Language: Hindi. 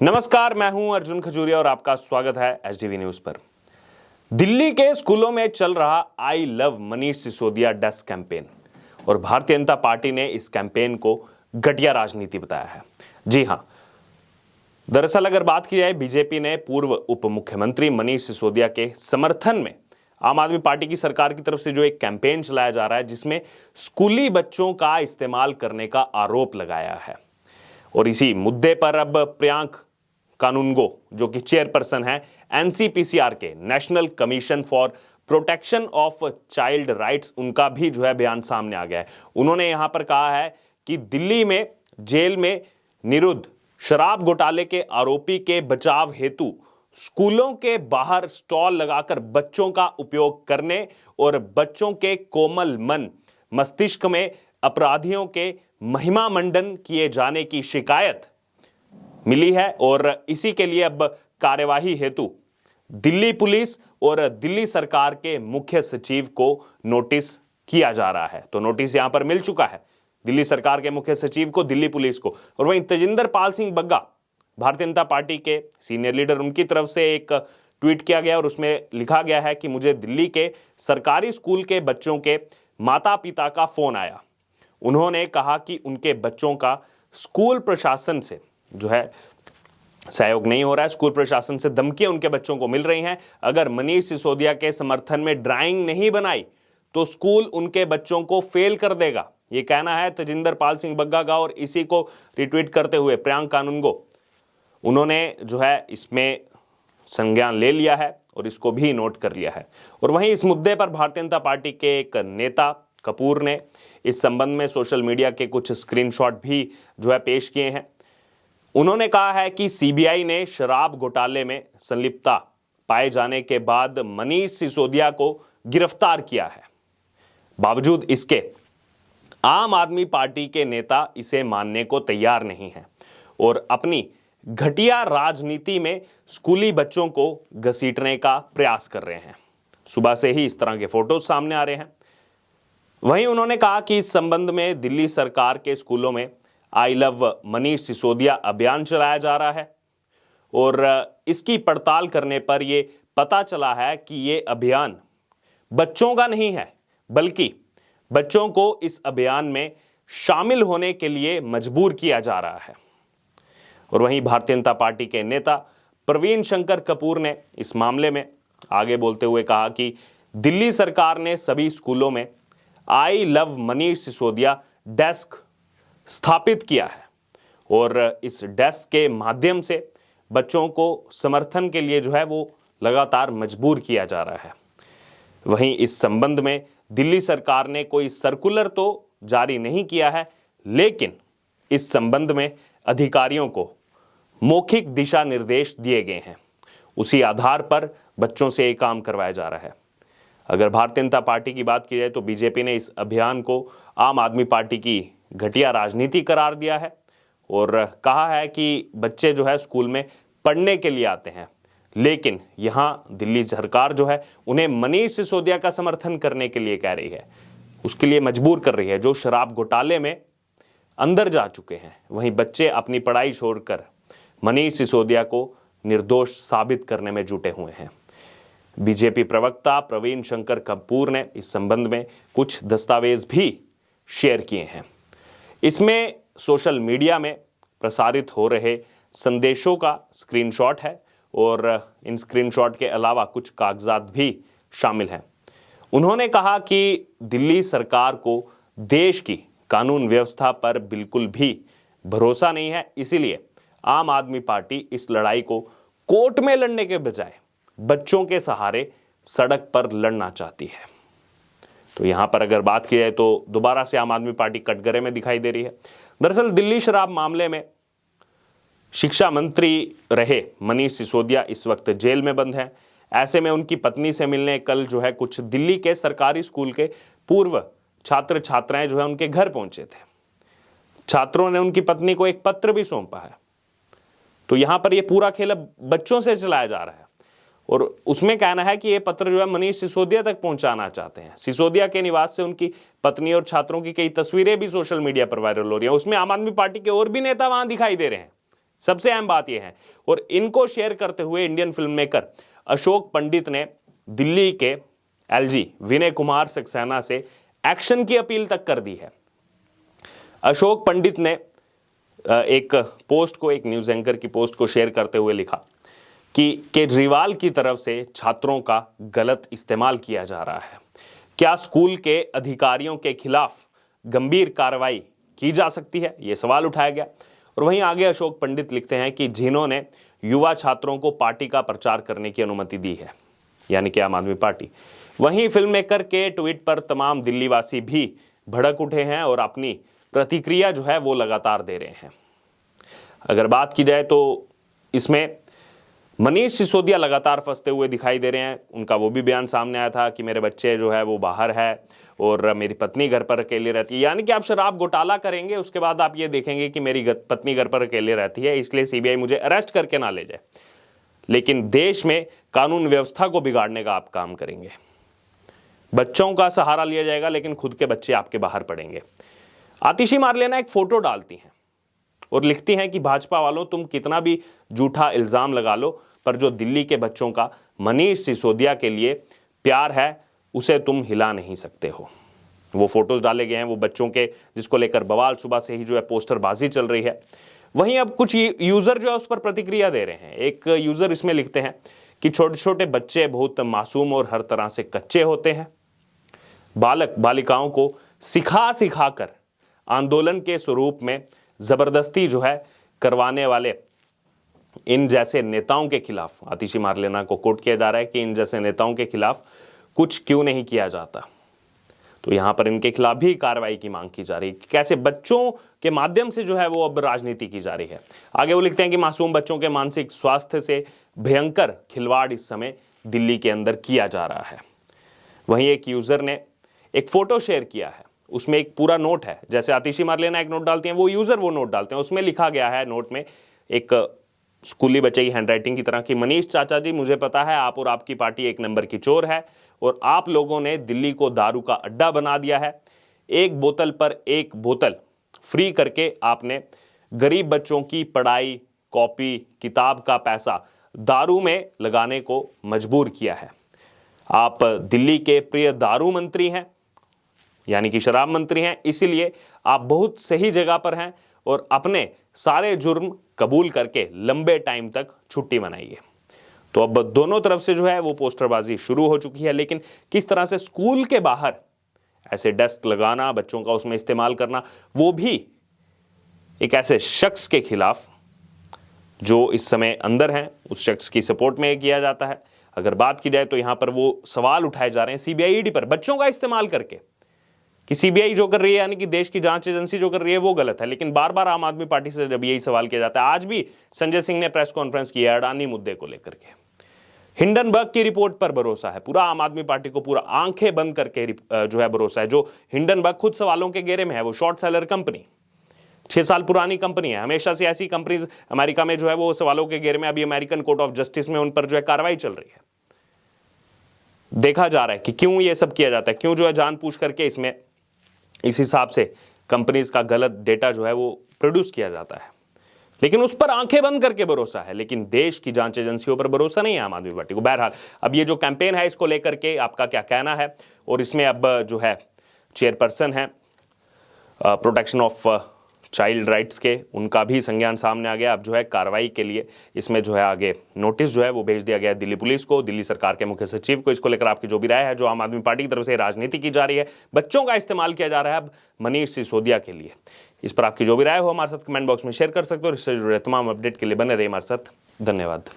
नमस्कार, मैं हूं अर्जुन खजूरिया और आपका स्वागत है एचडीवी न्यूज पर। दिल्ली के स्कूलों में चल रहा I love Manish Sisodia desk campaign और भारतीय जनता पार्टी ने इस कैंपेन को घटिया राजनीति बताया है। जी हां, दरअसल अगर बात की जाए, बीजेपी ने पूर्व उप मुख्यमंत्री मनीष सिसोदिया के समर्थन में आम आदमी पार्टी की सरकार की तरफ से जो एक कैंपेन चलाया जा रहा है, जिसमें स्कूली बच्चों का इस्तेमाल करने का आरोप लगाया है। और इसी मुद्दे पर अब प्रियांक कानूनगो, जो कि चेयरपर्सन है एनसीपीसीआर के, national commission for protection of child rights, उनका भी जो है बयान सामने आ गया है। उन्होंने यहां पर कहा है कि दिल्ली में जेल में निरुद्ध शराब घोटाले के आरोपी के बचाव हेतु स्कूलों के बाहर स्टॉल लगाकर बच्चों का उपयोग करने और बच्चों के कोमल मन मस्तिष्क में अपराधियों के महिमा मंडन किए जाने की शिकायत मिली है और इसी के लिए अब कार्यवाही हेतु दिल्ली पुलिस और दिल्ली सरकार के मुख्य सचिव को नोटिस किया जा रहा है। तो नोटिस यहां पर मिल चुका है दिल्ली सरकार के मुख्य सचिव को, दिल्ली पुलिस को। और वहीं तेजिंदर पाल सिंह बग्गा, भारतीय जनता पार्टी के सीनियर लीडर, उनकी तरफ से एक ट्वीट किया गया और उसमें लिखा गया है कि मुझे दिल्ली के सरकारी स्कूल के बच्चों के माता पिता का फोन आया। उन्होंने कहा कि उनके बच्चों का स्कूल प्रशासन से जो है सहयोग नहीं हो रहा है, स्कूल प्रशासन से धमकियां उनके बच्चों को मिल रही हैं। अगर मनीष सिसोदिया के समर्थन में ड्राइंग नहीं बनाई तो स्कूल उनके बच्चों को फेल कर देगा। यह कहना है तेजिंदर पाल सिंह बग्गा का और इसी को रिट्वीट करते हुए प्रियांक कानूनगो, उन्होंने जो है इसमें संज्ञान ले लिया है और इसको भी नोट कर लिया है। और वहीं इस मुद्दे पर भारतीय जनता पार्टी के एक नेता कपूर ने इस संबंध में सोशल मीडिया के कुछ स्क्रीनशॉट भी जो है पेश किए हैं। उन्होंने कहा है कि सीबीआई ने शराब घोटाले में संलिप्तता पाए जाने के बाद मनीष सिसोदिया को गिरफ्तार किया है। बावजूद इसके आम आदमी पार्टी के नेता इसे मानने को तैयार नहीं हैं और अपनी घटिया राजनीति में स्कूली बच्चों को घसीटने का प्रयास कर रहे हैं। सुबह से ही इस तरह के फोटोज सामने आ रहे हैं। वहीं उन्होंने कहा कि इस संबंध में दिल्ली सरकार के स्कूलों में आई लव मनीष सिसोदिया अभियान चलाया जा रहा है और इसकी पड़ताल करने पर यह पता चला है कि यह अभियान बच्चों का नहीं है, बल्कि बच्चों को इस अभियान में शामिल होने के लिए मजबूर किया जा रहा है। और वहीं भारतीय जनता पार्टी के नेता प्रवीण शंकर कपूर ने इस मामले में आगे बोलते हुए कहा कि दिल्ली सरकार ने सभी स्कूलों में I love Manish Sisodia desk स्थापित किया है और इस डेस्क के माध्यम से बच्चों को समर्थन के लिए जो है वो लगातार मजबूर किया जा रहा है। वहीं इस संबंध में दिल्ली सरकार ने कोई सर्कुलर तो जारी नहीं किया है, लेकिन इस संबंध में अधिकारियों को मौखिक दिशा निर्देश दिए गए हैं। उसी आधार पर बच्चों से ये काम करवाया जा रहा है। अगर भारतीय जनता पार्टी की बात की जाए तो बीजेपी ने इस अभियान को आम आदमी पार्टी की घटिया राजनीति करार दिया है और कहा है कि बच्चे जो है स्कूल में पढ़ने के लिए आते हैं, लेकिन यहां दिल्ली सरकार जो है उन्हें मनीष सिसोदिया का समर्थन करने के लिए कह रही है, उसके लिए मजबूर कर रही है, जो शराब घोटाले में अंदर जा चुके हैं। वहीं बच्चे अपनी पढ़ाई छोड़कर मनीष सिसोदिया को निर्दोष साबित करने में जुटे हुए हैं। बीजेपी प्रवक्ता प्रवीण शंकर कपूर ने इस संबंध में कुछ दस्तावेज भी शेयर किए हैं। इसमें सोशल मीडिया में प्रसारित हो रहे संदेशों का स्क्रीनशॉट है और इन स्क्रीनशॉट के अलावा कुछ कागजात भी शामिल हैं। उन्होंने कहा कि दिल्ली सरकार को देश की कानून व्यवस्था पर बिल्कुल भी भरोसा नहीं है, इसीलिए आम आदमी पार्टी इस लड़ाई को कोर्ट में लड़ने के बजाय बच्चों के सहारे सड़क पर लड़ना चाहती है। तो यहां पर अगर बात की जाए तो दोबारा से आम आदमी पार्टी कटघरे में दिखाई दे रही है। दरअसल दिल्ली शराब मामले में शिक्षा मंत्री रहे मनीष सिसोदिया इस वक्त जेल में बंद हैं। ऐसे में उनकी पत्नी से मिलने कल जो है कुछ दिल्ली के सरकारी स्कूल के पूर्व छात्र छात्राएं जो है उनके घर पहुंचे थे। छात्रों ने उनकी पत्नी को एक पत्र भी सौंपा है। तो यहां पर यह पूरा खेल बच्चों से चलाया जा रहा है और उसमें कहना है कि ये पत्र जो है मनीष सिसोदिया तक पहुंचाना चाहते हैं। सिसोदिया के निवास से उनकी पत्नी और छात्रों की कई तस्वीरें भी सोशल मीडिया पर वायरल हो रही हैं। उसमें आम आदमी पार्टी के और भी नेता वहां दिखाई दे रहे हैं। सबसे अहम बात यह है। और इनको शेयर करते हुए Indian film maker Ashok Pandit ने दिल्ली के एलजी विनय कुमार सक्सेना से एक्शन की अपील तक कर दी है। अशोक पंडित ने एक पोस्ट को, एक न्यूज एंकर की पोस्ट को शेयर करते हुए लिखा कि केजरीवाल की तरफ से छात्रों का गलत इस्तेमाल किया जा रहा है। क्या स्कूल के अधिकारियों के खिलाफ गंभीर कार्रवाई की जा सकती है, यह सवाल उठाया गया। और वहीं आगे अशोक पंडित लिखते हैं कि जिन्होंने युवा छात्रों को पार्टी का प्रचार करने की अनुमति दी है, यानी कि आम आदमी पार्टी, वहीं फिल्म मेकर के ट्वीट पर तमाम दिल्ली वासी भी भड़क उठे हैं और अपनी प्रतिक्रिया जो है वो लगातार दे रहे हैं। अगर बात की जाए तो इसमें मनीष सिसोदिया लगातार फंसते हुए दिखाई दे रहे हैं। उनका वो भी बयान सामने आया था कि मेरे बच्चे जो है वो बाहर है और मेरी पत्नी घर पर अकेले रहती है, यानी कि आप शराब घोटाला करेंगे उसके बाद आप ये देखेंगे कि मेरी पत्नी घर पर अकेले रहती है, इसलिए सीबीआई मुझे अरेस्ट करके ना ले जाए। लेकिन देश में कानून व्यवस्था को बिगाड़ने का आप काम करेंगे। बच्चों का सहारा लिया जाएगा लेकिन खुद के बच्चे आपके बाहर पड़ेंगे। आतिशी मारलेना एक फोटो डालती हैं और लिखती हैं कि भाजपा वालों, तुम कितना भी झूठा इल्जाम लगा लो, पर जो दिल्ली के बच्चों का मनीष सिसोदिया के लिए प्यार है उसे तुम हिला नहीं सकते हो। वो फोटोज डाले गए हैं वो बच्चों के, जिसको लेकर बवाल सुबह से ही जो है पोस्टरबाजी चल रही है। वहीं अब कुछ यूजर जो है उस पर प्रतिक्रिया दे रहे हैं। एक यूजर इसमें लिखते हैं कि छोटे छोटे बच्चे बहुत मासूम और हर तरह से कच्चे होते हैं। बालक बालिकाओं को सिखा सिखा कर आंदोलन के स्वरूप में जबरदस्ती जो है करवाने वाले इन जैसे नेताओं के खिलाफ, आतिशी मारलेना को कोट किया जा रहा है कि इन जैसे नेताओं के खिलाफ कुछ क्यों नहीं किया जाता। तो यहां पर इनके खिलाफ भी कार्रवाई की मांग की जा रही है। कैसे बच्चों के माध्यम से जो है वो अब राजनीति की जा रही है। आगे वो लिखते हैं कि मासूम बच्चों के मानसिक स्वास्थ्य से भयंकर खिलवाड़ इस समय दिल्ली के अंदर किया जा रहा है। वहीं एक यूजर ने एक फोटो शेयर किया है, उसमें एक पूरा नोट है। जैसे आतिशी मारलेना एक नोट डालती हैं, वो यूजर वो नोट डालते हैं। उसमें लिखा गया है नोट में एक स्कूली बच्चे की हैंडराइटिंग की तरह कि मनीष चाचा जी, मुझे पता है आप और आपकी पार्टी एक नंबर की चोर है और आप लोगों ने दिल्ली को दारू का अड्डा बना दिया है। एक बोतल पर एक बोतल फ्री करके आपने गरीब बच्चों की पढ़ाई, कॉपी, किताब का पैसा दारू में लगाने को मजबूर किया है। आप दिल्ली के प्रिय दारू मंत्री हैं, यानी कि शराब मंत्री हैं, इसीलिए आप बहुत सही जगह पर हैं और अपने सारे जुर्म कबूल करके लंबे टाइम तक छुट्टी मनाइए। तो अब दोनों तरफ से जो है वो पोस्टरबाजी शुरू हो चुकी है। लेकिन किस तरह से स्कूल के बाहर ऐसे डेस्क लगाना, बच्चों का उसमें इस्तेमाल करना, वो भी एक ऐसे शख्स के खिलाफ जो इस समय अंदर हैं, उस शख्स की सपोर्ट में किया जाता है। अगर बात की जाए तो यहां पर वो सवाल उठाए जा रहे हैं सीबीआई ईडी पर, बच्चों का इस्तेमाल करके, कि सीबीआई जो कर रही है, यानी कि देश की जांच एजेंसी जो कर रही है वो गलत है। लेकिन बार बार आम आदमी पार्टी से जब यही सवाल किया जाता है, आज भी संजय सिंह ने प्रेस कॉन्फ्रेंस की है अडानी मुद्दे को लेकर के। हिंडनबर्ग की रिपोर्ट पर भरोसा है, पूरा आम आदमी पार्टी को पूरा आंखें बंद करके जो है भरोसा है। जो हिंडनबर्ग खुद सवालों के घेरे में है, वो शॉर्ट सेलर कंपनी, 6 साल पुरानी कंपनी है। हमेशा से ऐसी कंपनीज अमेरिका में जो है वो सवालों के घेरे में, अभी अमेरिकन कोर्ट ऑफ जस्टिस में उन पर जो है कार्रवाई चल रही है। देखा जा रहा है कि क्यों ये सब किया जाता है, क्यों जो है जानबूझ करके इसमें इस हिसाब से कंपनीज का गलत डेटा जो है वो प्रोड्यूस किया जाता है। लेकिन उस पर आंखें बंद करके भरोसा है, लेकिन देश की जांच एजेंसियों पर भरोसा नहीं है आम आदमी पार्टी को। बहरहाल अब ये जो कैंपेन है इसको लेकर के आपका क्या कहना है, और इसमें अब जो है चेयरपर्सन है प्रोटेक्शन ऑफ चाइल्ड राइट्स के, उनका भी संज्ञान सामने आ गया। अब जो है कार्रवाई के लिए इसमें जो है आगे नोटिस जो है वो भेज दिया गया है दिल्ली पुलिस को, दिल्ली सरकार के मुख्य सचिव को। इसको लेकर आपकी जो भी राय है, जो आम आदमी पार्टी की तरफ से राजनीति की जा रही है, बच्चों का इस्तेमाल किया जा रहा है अब मनीष सिसोदिया के लिए, इस पर आपकी जो भी राय हो हमारे साथ कमेंट बॉक्स में शेयर कर सकते हो। और इससे जुड़े तमाम अपडेट के लिए बने रहिए हमारे साथ। धन्यवाद।